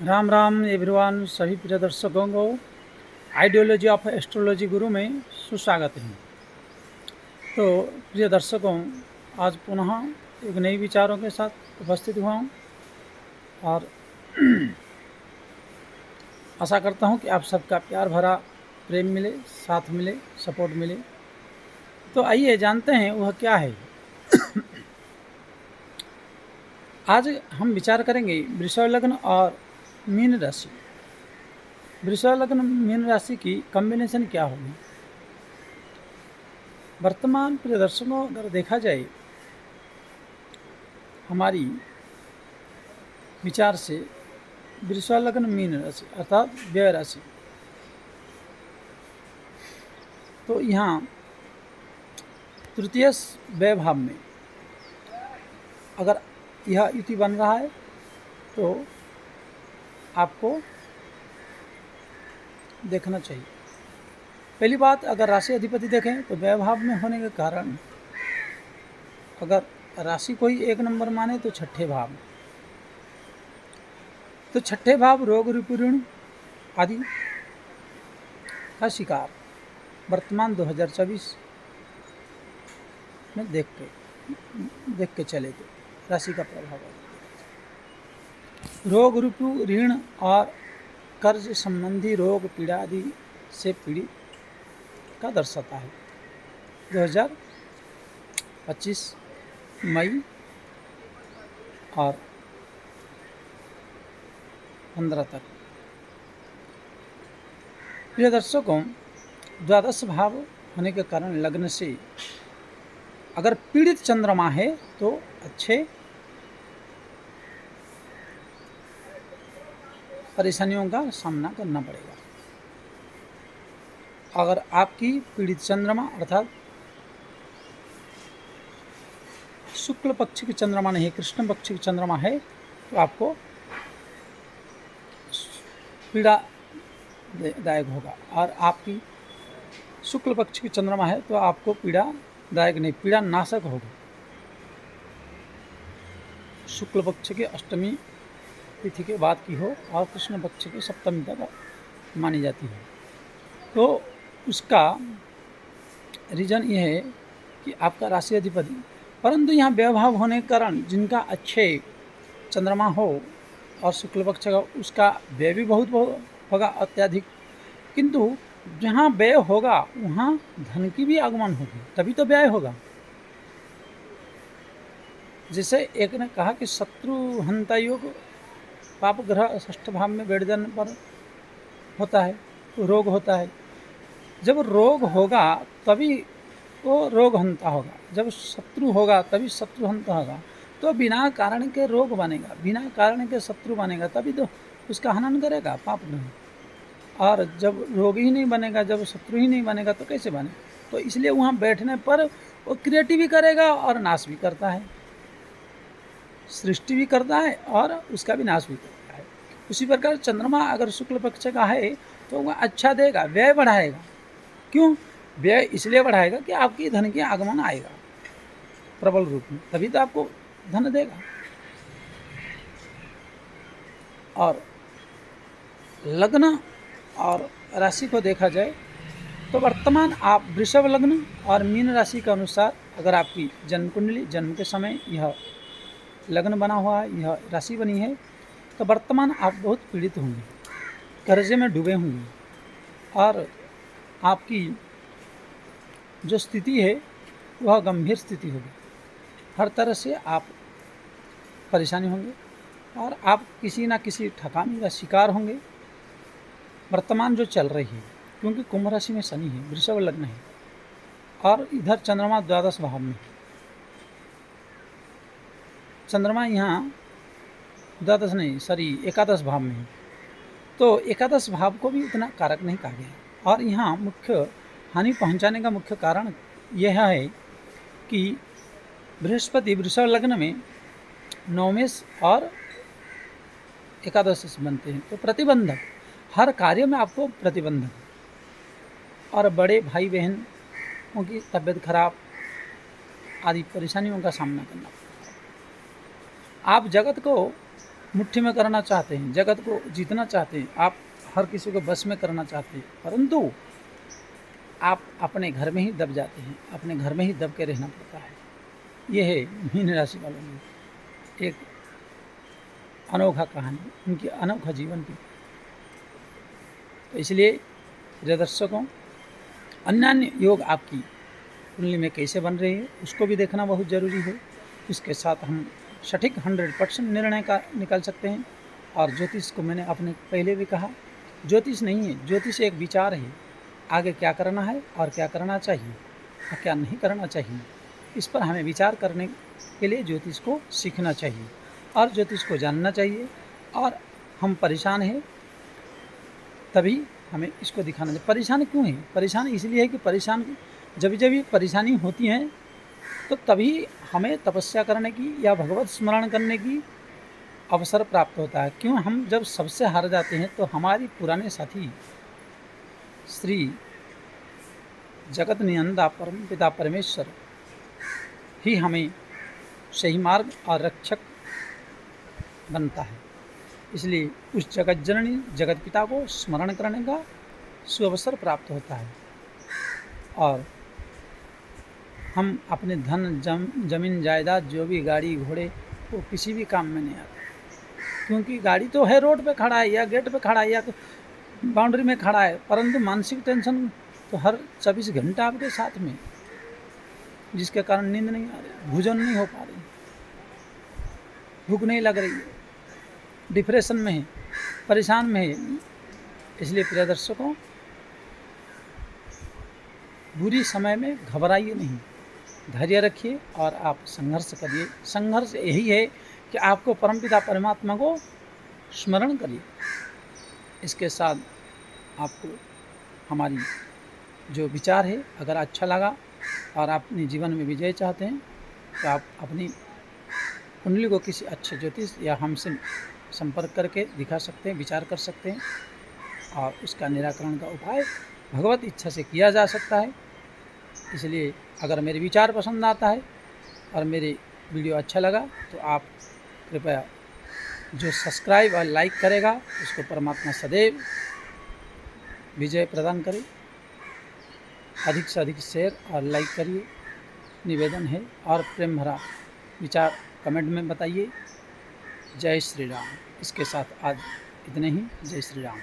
Ram Ram everyone, सभी प्रिय दर्शकों को आइडियोलॉजी ऑफ एस्ट्रोलॉजी गुरु में सुस्वागत है। तो प्रिय दर्शकों, आज पुनः एक नई विचारों के साथ उपस्थित हुआ हूँ और आशा करता हूँ कि आप सबका प्यार भरा प्रेम मिले, साथ मिले, सपोर्ट मिले। तो आइए जानते हैं वह क्या है। आज हम विचार करेंगे वृषभ लग्न और मीन राशि। वृषभ लग्न मीन राशि की कॉम्बिनेशन क्या होगी। वर्तमान प्रिय दर्शकों, अगर देखा जाए हमारी विचार से, वृषभ लग्न मीन राशि अर्थात व्यय राशि, तो यहाँ तृतीय व्यय भाव में अगर यह युति बन रहा है तो आपको देखना चाहिए। पहली बात, अगर राशि अधिपति देखें तो व्यय भाव में होने के कारण अगर राशि कोई एक नंबर माने तो छठे भाव, तो छठे भाव रोग ऋण आदि का शिकार वर्तमान 2024 में देख के चले गए। राशि का प्रभाव रोग ऋण और कर्ज संबंधी रोग पीड़ा आदि से पीड़ित का दर्शाता है। 2025 मई और 15 तक। प्रिय दर्शकों, द्वादश भाव होने के कारण लग्न से अगर पीड़ित चंद्रमा है तो अच्छे परेशानियों का सामना करना पड़ेगा। अगर आपकी पीड़ित चंद्रमा अर्थात शुक्ल पक्ष की चंद्रमा नहीं, कृष्ण पक्ष की चंद्रमा है तो आपको पीड़ादायक होगा। और आपकी शुक्ल पक्ष की चंद्रमा है तो आपको पीड़ादायक नहीं, पीड़ा नाशक होगा। शुक्ल पक्ष के अष्टमी तिथि के बाद की हो और कृष्ण पक्ष की सप्तमी तक मानी जाती है। तो उसका रीजन ये है कि आपका राशि अधिपति, परंतु यहाँ व्यवभाव होने के कारण जिनका अच्छे चंद्रमा हो और शुक्ल पक्ष का, उसका व्यय भी बहुत होगा, अत्यधिक। किंतु जहाँ व्यय होगा वहाँ धन की भी आगमन होगी, तभी तो व्यय होगा। जैसे एक ने कहा कि शत्रु हंता योग पाप ग्रह षष्ठ भाव में बैठ जाने पर होता है, तो रोग होता है। जब रोग होगा तभी वो रोग हंता होगा, जब शत्रु होगा तभी शत्रु हंता होगा। तो बिना कारण के रोग बनेगा, बिना कारण के शत्रु बनेगा, तभी तो उसका हनन करेगा पाप ग्रह। और जब रोग ही नहीं बनेगा, जब शत्रु ही नहीं बनेगा तो कैसे बने। तो इसलिए वहाँ बैठने पर वो क्रिएटिव भी करेगा और नाश भी करता है, सृष्टि भी करता है और उसका भी नाश भी करता है। उसी प्रकार चंद्रमा अगर शुक्ल पक्ष का है तो वह अच्छा देगा, व्यय बढ़ाएगा। क्यों व्यय इसलिए बढ़ाएगा कि आपकी धन की आगमन आएगा प्रबल रूप में, तभी तो आपको धन देगा। और लग्न और राशि को देखा जाए तो वर्तमान आप वृषभ लग्न और मीन राशि के अनुसार अगर आपकी जन्म कुंडली, जन्म के समय यह लग्न बना हुआ है, यह राशि बनी है, तो वर्तमान आप बहुत पीड़ित होंगे, कर्जे में डूबे होंगे और आपकी जो स्थिति है वह गंभीर स्थिति होगी। हर तरह से आप परेशानी होंगे और आप किसी ना किसी ठकाने का शिकार होंगे वर्तमान जो चल रही है। क्योंकि कुंभ राशि में शनि है, वृषभ लग्न है और इधर चंद्रमा द्वादश भाव में। चंद्रमा यहाँ द्वादश नहीं, सॉरी, एकादश भाव में है, तो एकादश भाव को भी उतना कारक नहीं कहा गया। और यहाँ मुख्य हानि पहुँचाने का मुख्य कारण यह है कि बृहस्पति वृषभ लग्न में नवमेश और एकादश बनते हैं, तो प्रतिबंधक, हर कार्य में आपको प्रतिबंधक और बड़े भाई बहनों की तबीयत खराब आदि परेशानियों का सामना करना पड़ता है। आप जगत को मुट्ठी में करना चाहते हैं, जगत को जीतना चाहते हैं, आप हर किसी को बस में करना चाहते हैं, परंतु आप अपने घर में ही दब जाते हैं, अपने घर में ही दब के रहना पड़ता है। ये है मीन राशि वालों की एक अनोखा कहानी, उनकी अनोखा जीवन की। तो इसलिए प्रिय दर्शकों, अन्य योग आपकी कुंडली में कैसे बन रही है उसको भी देखना बहुत ज़रूरी है। इसके साथ हम सटीक 100% निर्णय का निकाल सकते हैं। और ज्योतिष को मैंने अपने पहले भी कहा, ज्योतिष नहीं है, ज्योतिष एक विचार है, आगे क्या करना है और क्या करना चाहिए और क्या नहीं करना चाहिए, इस पर हमें विचार करने के लिए ज्योतिष को सीखना चाहिए और ज्योतिष को जानना चाहिए। और हम परेशान हैं तभी हमें इसको दिखाना चाहिए। परेशान क्यों है? परेशान इसलिए है कि जब भी परेशानी होती है तो तभी हमें तपस्या करने की या भगवत स्मरण करने की अवसर प्राप्त होता है। क्यों? हम जब सबसे हार जाते हैं तो हमारी पुराने साथी श्री जगत नियंता परम पिता परमेश्वर ही हमें सही मार्ग और रक्षक बनता है। इसलिए उस जगत जननी जगत पिता को स्मरण करने का सुअवसर प्राप्त होता है। और हम अपने धन जमीन जायदाद जो भी गाड़ी घोड़े वो किसी भी काम में नहीं आते, क्योंकि गाड़ी तो है रोड पे खड़ा है या गेट पे खड़ा है या तो बाउंड्री में खड़ा है, परंतु मानसिक टेंशन तो हर 24 घंटा आपके साथ में, जिसके कारण नींद नहीं आ रही, भोजन नहीं हो पा रही, भूख नहीं लग रही है, डिप्रेशन में है, परेशान में है। इसलिए प्रिय दर्शकों, बुरी समय में घबराइए नहीं, धैर्य रखिए और आप संघर्ष करिए। संघर्ष यही है कि आपको परमपिता परमात्मा को स्मरण करिए। इसके साथ आपको हमारी जो विचार है अगर अच्छा लगा और आप अपने जीवन में विजय चाहते हैं तो आप अपनी कुंडली को किसी अच्छे ज्योतिष या हमसे संपर्क करके दिखा सकते हैं, विचार कर सकते हैं और उसका निराकरण का उपाय भगवत इच्छा से किया जा सकता है। इसलिए अगर मेरे विचार पसंद आता है और मेरे वीडियो अच्छा लगा तो आप कृपया जो सब्सक्राइब और लाइक करेगा उसको परमात्मा सदैव विजय प्रदान करे। अधिक से अधिक शेयर और लाइक करिए, निवेदन है, और प्रेम भरा विचार कमेंट में बताइए। जय श्री राम। इसके साथ आज इतने ही। जय श्री राम।